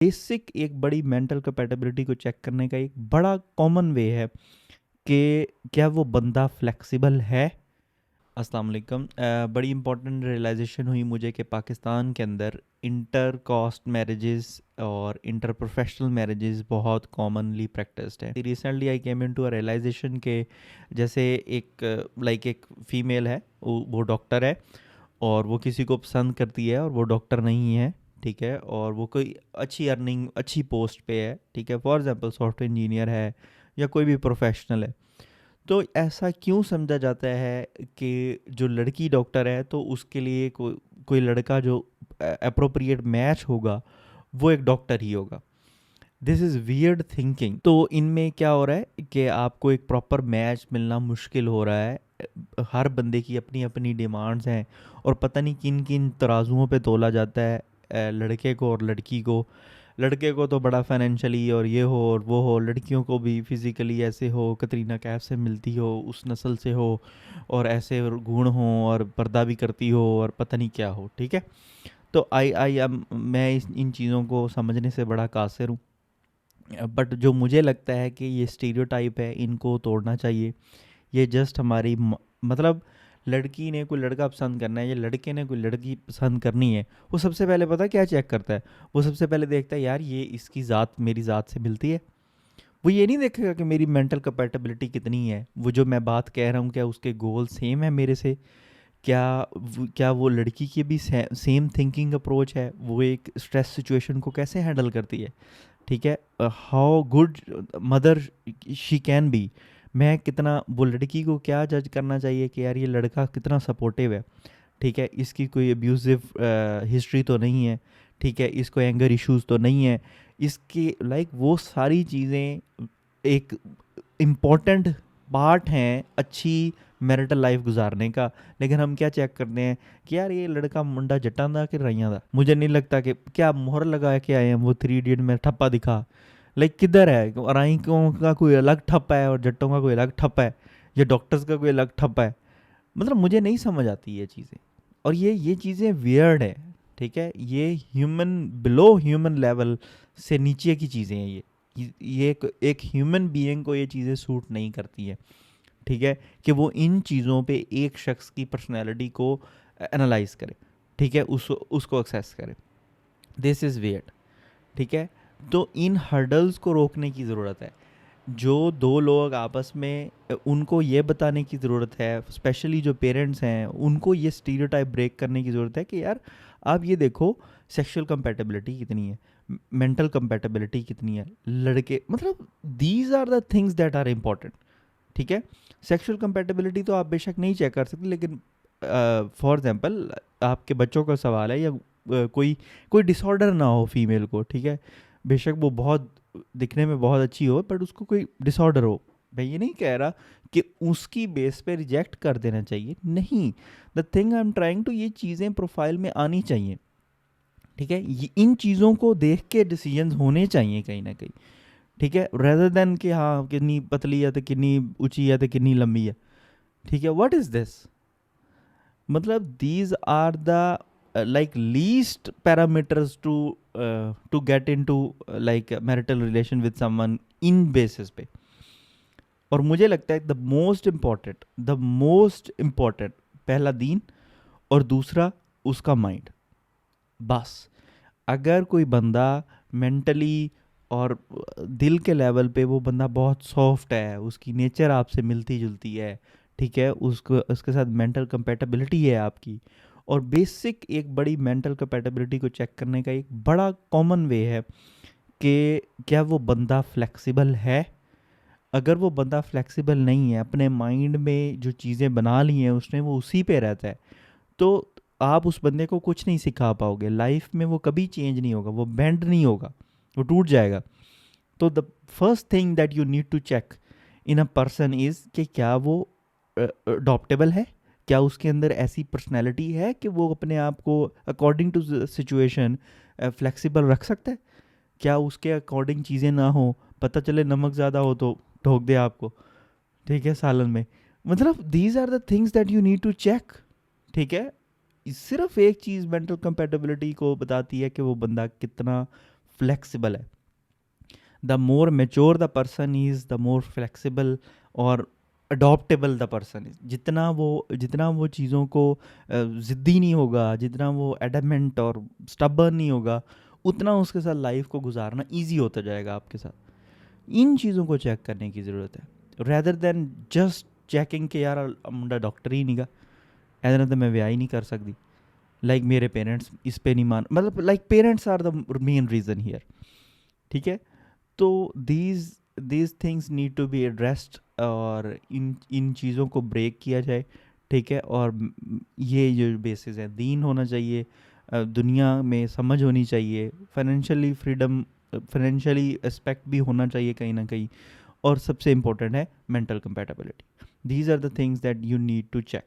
Basic एक बड़ी mental capability को चेक करने का एक बड़ा कॉमन वे है कि क्या वो बंदा फ्लेक्सिबल है। अस्सलाम वालेकुम। बड़ी इंपॉर्टेंट रियलाइजेशन हुई मुझे कि पाकिस्तान के अंदर इंटर कास्ट मैरिजेस और इंटर प्रोफेशनल मैरिजेस बहुत कॉमनली प्रैक्टिस्ड है। Recently I came in to a realisation के जैसे एक फ़ीमेल है, वो डॉक्टर है और वो किसी को पसंद करती है और वो डॉक्टर नहीं है, ठीक है, और वो कोई अच्छी अर्निंग अच्छी पोस्ट पे है, ठीक है, फॉर एग्जांपल सॉफ्टवेयर इंजीनियर है या कोई भी प्रोफेशनल है। तो ऐसा क्यों समझा जाता है कि जो लड़की डॉक्टर है तो उसके लिए कोई लड़का जो अप्रोप्रिएट मैच होगा वो एक डॉक्टर ही होगा। This is weird thinking. तो इनमें क्या हो रहा है कि आपको एक प्रॉपर मैच मिलना मुश्किल हो रहा है। हर बंदे की अपनी अपनी डिमांड्स हैं और पता नहीं किन किन तराजुओं पे तोला जाता है लड़के को और लड़की को। लड़के को तो बड़ा फाइनेंशियली और ये हो और वो हो, लड़कियों को भी फिज़िकली ऐसे हो, कतरीना कैफ से मिलती हो, उस नस्ल से हो और ऐसे गुण हो और पर्दा भी करती हो और पता नहीं क्या हो, ठीक है। तो मैं इन चीज़ों को समझने से बड़ा कासिर हूँ, बट जो मुझे लगता है कि ये स्टीरियोटाइप है, इनको तोड़ना चाहिए। ये जस्ट मतलब लड़की ने कोई लड़का पसंद करना है या लड़के ने कोई लड़की पसंद करनी है, वो सबसे पहले पता क्या चेक करता है? वो सबसे पहले देखता है यार ये इसकी ज़ात मेरी ज़ात से मिलती है। वो ये नहीं देखेगा कि मेरी मेंटल कैपेबिलिटी कितनी है, वो जो मैं बात कह रहा हूँ क्या उसके गोल सेम है मेरे से, क्या वो लड़की की भी सेम थिंकिंग अप्रोच है, वो एक स्ट्रेस सिचुएशन को कैसे हैंडल करती है, ठीक है, how good mother she can be. मैं कितना, वो लड़की को क्या जज करना चाहिए कि यार ये लड़का कितना सपोर्टिव है, ठीक है, इसकी कोई अब्यूज़िव हिस्ट्री तो नहीं है, ठीक है, इसको एंगर इश्यूज तो नहीं है, इसकी वो सारी चीज़ें एक इम्पॉर्टेंट पार्ट हैं अच्छी मैरिटल लाइफ गुजारने का। लेकिन हम क्या चेक करते हैं कि यार ये लड़का मुंडा जट्टां दा कि राइयां दा। मुझे नहीं लगता कि क्या मोहर लगा के आए हैं वो 3 इडियट में ठप्पा दिखा, किधर है राइयों का कोई अलग ठप्पा है और जट्टों का कोई अलग ठप्पा है या डॉक्टर्स का कोई अलग ठप्पा है। मतलब मुझे नहीं समझ आती ये चीज़ें, और ये चीज़ें वियर्ड है, ठीक है, ये ह्यूमन बिलो ह्यूमन लेवल से नीचे की चीज़ें हैं। ये एक ह्यूमन बीइंग को ये चीज़ें सूट नहीं करती है, ठीक है, कि वो इन चीज़ों पे एक शख्स की पर्सनैलिटी को एनालाइज करे, ठीक है, उसको एक्सेस करे। दिस इज़ वियर्ड, ठीक है। तो इन हर्डल्स को रोकने की ज़रूरत है। जो दो लोग आपस में, उनको ये बताने की ज़रूरत है, स्पेशली जो पेरेंट्स हैं उनको ये स्टीरियोटाइप ब्रेक करने की ज़रूरत है कि यार आप ये देखो सेक्सुअल कंपैटिबिलिटी कितनी है, मेंटल कंपैटिबिलिटी कितनी है, लड़के मतलब these are the things that are important, ठीक है। सेक्सुअल कंपैटिबिलिटी तो आप बेशक नहीं चेक कर सकते, लेकिन फॉर एग्जांपल आपके बच्चों का सवाल है या कोई कोई डिसऑर्डर ना हो फीमेल को, ठीक है, बेशक वो बहुत दिखने में बहुत अच्छी हो बट उसको कोई डिसऑर्डर हो, मैं ये नहीं कह रहा कि उसकी बेस पे रिजेक्ट कर देना चाहिए, नहीं। The thing I am trying to, ये चीज़ें प्रोफाइल में आनी चाहिए, ठीक है, इन चीज़ों को देख के डिसीजंस होने चाहिए कहीं ना कहीं, ठीक है, रेदर देन कि हाँ कितनी पतली है तो कितनी ऊंची है तो कितनी लंबी है, ठीक है, व्हाट इज़ दिस। मतलब these are the least parameters to get into marital relation with someone in basis पे। और मुझे लगता है द मोस्ट इम्पॉर्टेंट पहला दीन और दूसरा उसका माइंड। बस अगर कोई बंदा मेंटली और दिल के लेवल पे वो बंदा बहुत सॉफ्ट है, उसकी नेचर आपसे मिलती जुलती है, ठीक है, उसको उसके साथ मेंटल कंपेटेबिलिटी है आपकी, और बेसिक एक बड़ी मेंटल कंपेटेबिलिटी को चेक करने का एक बड़ा कॉमन वे है कि क्या वो बंदा फ्लेक्सिबल है। अगर वो बंदा फ्लेक्सिबल नहीं है, अपने माइंड में जो चीज़ें बना ली हैं उसने, वो उसी पे रहता है, तो आप उस बंदे को कुछ नहीं सिखा पाओगे लाइफ में, वो कभी चेंज नहीं होगा, वो बेंड नहीं होगा, वो टूट जाएगा। तो the first thing that you need to check in a person is कि क्या वो अडॉप्टेबल है, क्या उसके अंदर ऐसी पर्सनैलिटी है कि वो अपने आप को अकॉर्डिंग टू सिचुएशन फ्लेक्सिबल रख सकता है, क्या उसके अकॉर्डिंग चीज़ें ना हो, पता चले नमक ज़्यादा हो तो ठोक दे आपको, ठीक है, सालन में। मतलब these are the things that you need to check, ठीक है। सिर्फ एक चीज़ मेंटल कंपेटेबिलिटी को बताती है कि वो बंदा कितना फ्लेक्सिबल है। The more mature the person is, the more flexible और अडॉप्टेबल द पर्सन इज। जितना वो चीज़ों को ज़िद्दी नहीं होगा, जितना वो एडमेंट और स्टबर्न नहीं होगा, उतना उसके साथ लाइफ को गुजारना ईजी होता जाएगा आपके साथ। इन चीज़ों को चेक करने की ज़रूरत है, रैदर दैन जस्ट चेकिंग के यार मुंडा डॉक्टर ही नहीं गा, ऐसा तो मैं ब्याह ही नहीं कर सकती। लाइक मेरे पेरेंट्स इस पे नहीं मान, मतलब like parents are the main reason here. ठीक है, तो these things need to be addressed और इन चीज़ों को ब्रेक किया जाए। ठीक है, और ये जो बेसिस है, दीन होना चाहिए, दुनिया में समझ होनी चाहिए, फाइनेंशियली फ्रीडम, फाइनेंशियली एस्पेक्ट भी होना चाहिए कहीं ना कहीं, और सबसे इम्पोर्टेंट है mental compatibility. These are the things that you need to check.